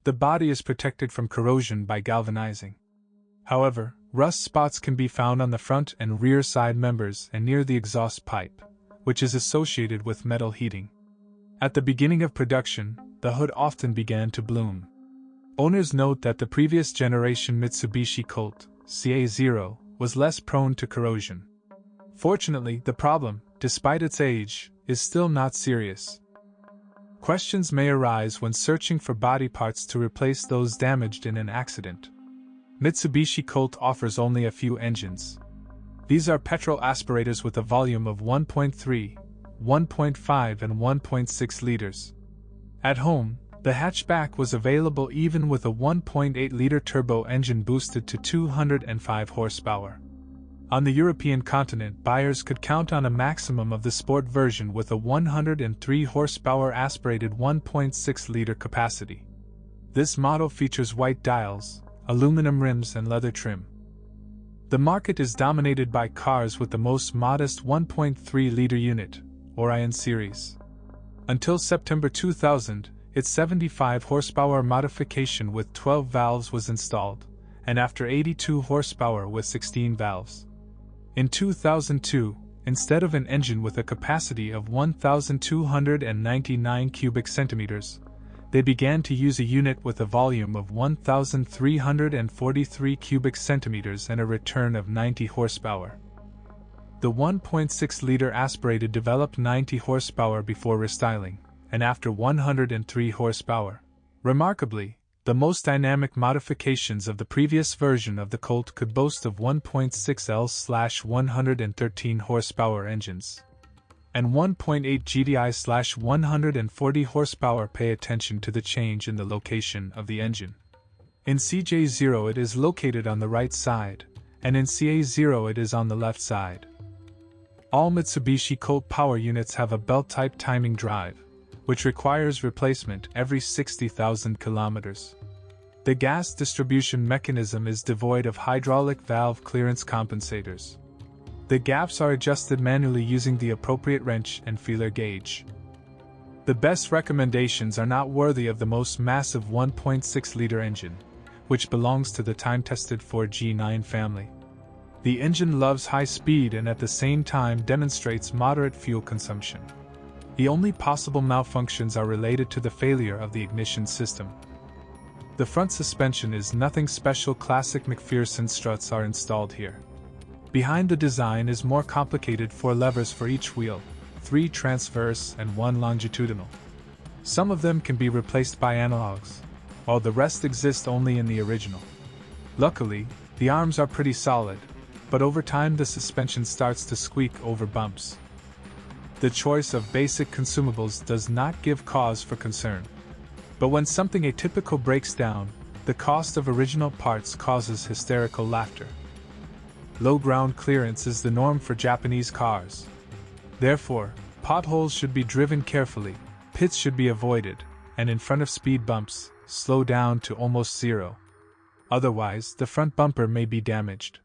The body is protected from corrosion by galvanizing. However, rust spots can be found on the front and rear side members and near the exhaust pipe, which is associated with metal heating. At the beginning of production, the hood often began to bloom. Owners note that the previous generation Mitsubishi Colt, CA0, was less prone to corrosion. Fortunately, the problem, despite its age, is still not serious. Questions may arise when searching for body parts to replace those damaged in an accident. Mitsubishi Colt offers only a few engines. These are petrol aspirators with a volume of 1.3, 1.5 and 1.6 liters. At home, the hatchback was available even with a 1.8-liter turbo engine boosted to 205 horsepower. On the European continent, buyers could count on a maximum of the sport version with a 103 horsepower aspirated 1.6-liter capacity. This model features white dials, aluminum rims and leather trim. The market is dominated by cars with the most modest 1.3-liter unit, or IN series. Until September 2000, its 75 horsepower modification with 12 valves was installed, and after 82 horsepower with 16 valves. In 2002, instead of an engine with a capacity of 1,299 cubic centimeters, they began to use a unit with a volume of 1,343 cubic centimeters and a return of 90 horsepower. The 1.6-liter aspirated developed 90 horsepower before restyling, and after 103 horsepower. Remarkably, the most dynamic modifications of the previous version of the Colt could boast of 1.6L/113 horsepower engines and 1.8 GDI/140 horsepower. Pay attention to the change in the location of the engine. In CJ0 it is located on the right side, and in CA0 it is on the left side. All Mitsubishi Colt power units have a belt-type timing drive, which requires replacement every 60,000 kilometers. The gas distribution mechanism is devoid of hydraulic valve clearance compensators. The gaps are adjusted manually using the appropriate wrench and feeler gauge. The best recommendations are not worthy of the most massive 1.6-liter engine, which belongs to the time-tested Ford G9 family. The engine loves high speed and at the same time demonstrates moderate fuel consumption. The only possible malfunctions are related to the failure of the ignition system. The front suspension is nothing special. Classic McPherson struts are installed here. Behind the design is more complicated 4 levers for each wheel, 3 transverse and 1 longitudinal. Some of them can be replaced by analogs, while the rest exist only in the original. Luckily, the arms are pretty solid, but over time the suspension starts to squeak over bumps. The choice of basic consumables does not give cause for concern. But when something atypical breaks down, the cost of original parts causes hysterical laughter. Low ground clearance is the norm for Japanese cars. Therefore, potholes should be driven carefully, pits should be avoided, and in front of speed bumps, slow down to almost zero. Otherwise, the front bumper may be damaged.